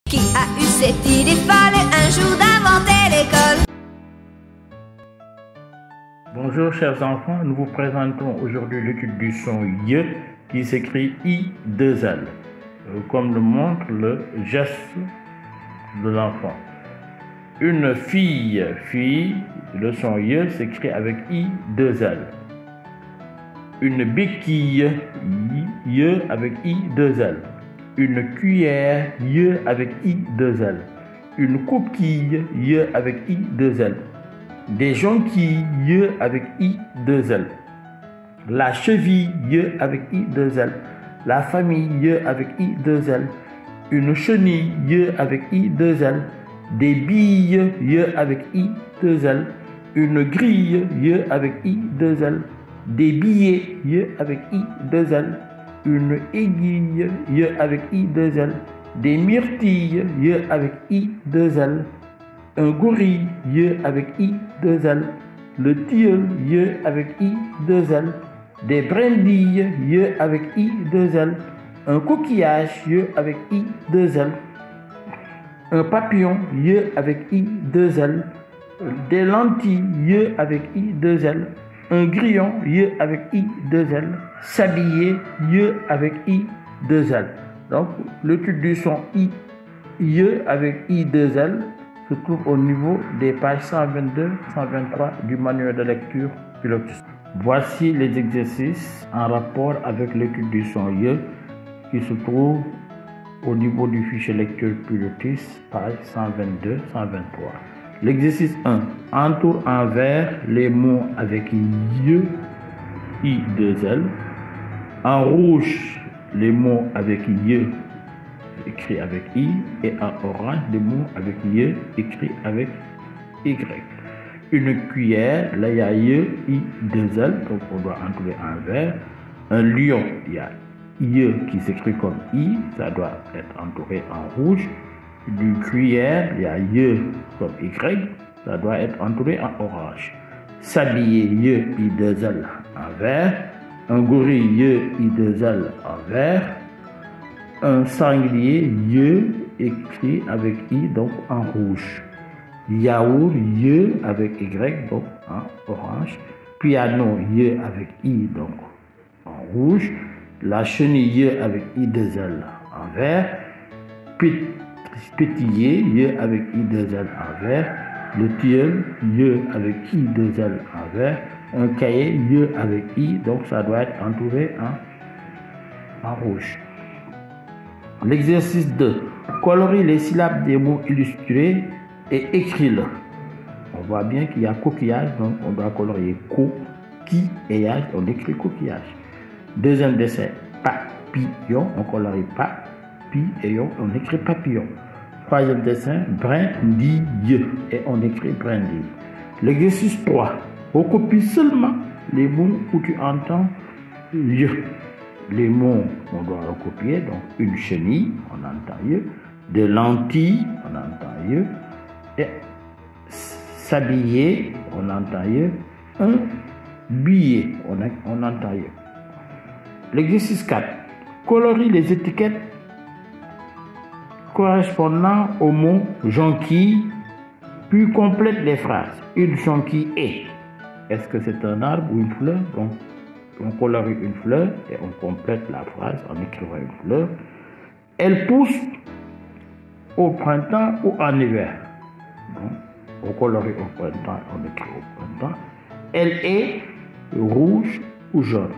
Qui a eu cette idée folle un jour d'inventer l'école? Bonjour chers enfants, nous vous présentons aujourd'hui l'étude du son Y qui s'écrit I2L, comme le montre le geste de l'enfant. Une fille, le son Y s'écrit avec I2L. Une béquille, Y avec I2L. Une cuillère, Y avec I2L. Une coquille, Y avec I2L. Des jonquilles, Y avec I2L. La cheville, Y avec I2L. La famille, Y avec I2L. Une chenille, Y avec I2L. Des billes, Y avec I2L. Une grille, Y avec I2L. Des billets, Y avec I2L. Une aiguille, Y avec I2L. Des myrtilles, Y avec I2L. Un gorille, Y avec I2L. Le tilleul, Y avec I2L. Des brindilles, Y avec I2L. Un coquillage, Y avec I2L. Un papillon, Y avec I2L. Des lentilles, Y avec I2L. Un grillon, Y avec I2L. S'habiller, Y avec I2L. Donc, l'étude du son Y avec I2L se trouve au niveau des pages 122-123 du manuel de lecture Pilotis. Voici les exercices en rapport avec l'étude du son Y qui se trouve au niveau du fichier lecture Pilotis, page 122-123. L'exercice 1. Entoure en vert les mots avec Y, I2L. En rouge, les mots avec Y écrit avec I, et en orange, les mots avec Y écrit avec Y. Une cuillère, là il y a Y, I2L, donc on doit entourer en vert. Un lion, il y a Y qui s'écrit comme I, ça doit être entouré en rouge. Une cuillère, il y a Y comme Y, ça doit être entouré en orange. S'habiller, Y, I2L en vert. Un gorille, Y, I2L en vert. Un sanglier, Y écrit avec I, donc en rouge. Yaourt, Y avec Y, donc en orange. Piano, Y avec I, donc en rouge. La chenille, Y avec I2L en vert. Pétiller, Y avec I2L en vert. Le tilleul, Y avec I2L en vert. Un cahier, Y avec I, donc ça doit être entouré en rouge. L'exercice 2. Colorie les syllabes des mots illustrés et écris-le. On voit bien qu'il y a coquillage, donc on doit colorier coquillage, on écrit coquillage. Deuxième dessin, papillon, on colorie papillon, on écrit papillon. Troisième dessin, brindille, et on écrit brindille. L'exercice 3. Recopie seulement les mots où tu entends Y. Les mots, on doit recopier, donc une chenille, on entend Y. Des lentilles, on entend Y. Et s'habiller, on entend Y. Un billet, on entend Y. L'exercice 4. Colorie les étiquettes correspondant au mot jonquille, puis complète les phrases. Une jonquille est. Est-ce que c'est un arbre ou une fleur? Donc, on colorie une fleur et on complète la phrase en écrivant une fleur. Elle pousse au printemps ou en hiver. Donc, on colorie au printemps, on écrit au printemps. Elle est rouge ou jaune.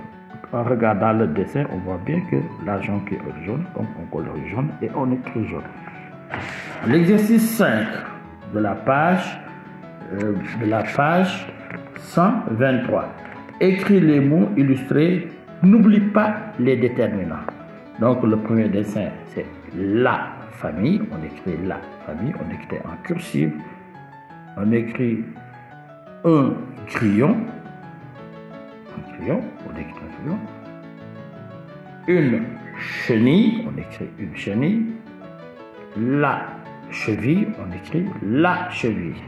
En regardant le dessin, on voit bien que la jonquille est jaune, donc on colorie jaune et on écrit jaune. L'exercice 5 de la page 123. Écris les mots illustrés, n'oublie pas les déterminants. Donc le premier dessin, c'est la famille, on écrit la famille, on écrit en cursive. On écrit un crayon, on écrit un crayon. Une chenille, on écrit une chenille. La cheville, on écrit la cheville.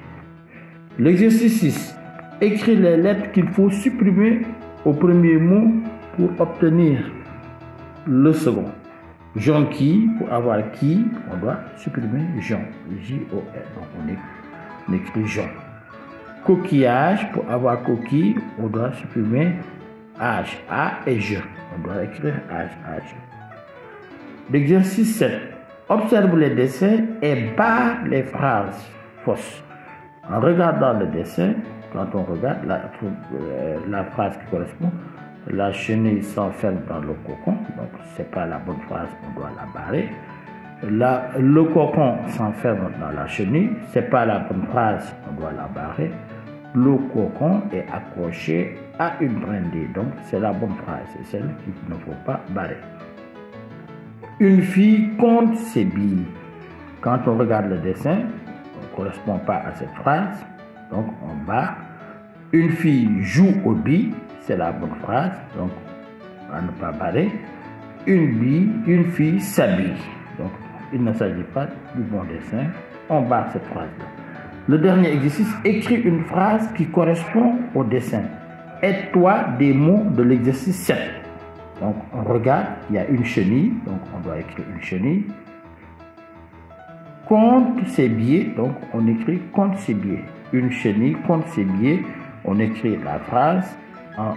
L'exercice 6. Écris les lettres qu'il faut supprimer au premier mot pour obtenir le second. Jonquille, pour avoir qui, on doit supprimer Jon, J-O-N. Donc on écrit Jon. Coquillage, pour avoir coquille, on doit supprimer H, A et je. On doit écrire H, H. L'exercice 7. Observe les dessins et barre les phrases fausses. En regardant le dessin, quand on regarde la phrase qui correspond, la chenille s'enferme dans le cocon, donc ce n'est pas la bonne phrase, on doit la barrer. Le cocon s'enferme dans la chenille, ce n'est pas la bonne phrase, on doit la barrer. Le cocon est accroché à une brindille, donc c'est la bonne phrase, c'est celle qu'il ne faut pas barrer. Une fille compte ses billes. Quand on regarde le dessin, on ne correspond pas à cette phrase, donc on barre. Une fille joue aux billes, c'est la bonne phrase, donc à ne pas barrer. Une fille s'habille, donc il ne s'agit pas du bon dessin, on barre cette phrase-là. Le dernier exercice, écris une phrase qui correspond au dessin. Aide-toi des mots de l'exercice 7. Donc on regarde, il y a une chenille, donc on doit écrire une chenille. Compte ses billets, donc on écrit compte ses billets. Une chenille compte ses billets, on écrit la phrase en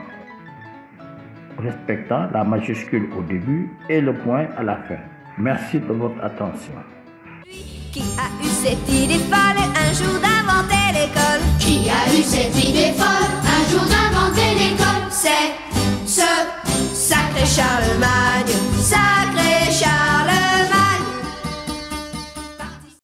respectant la majuscule au début et le point à la fin. Merci de votre attention. Qui a eu cette idée folle un jour d'inventer l'école? Qui a eu cette idée?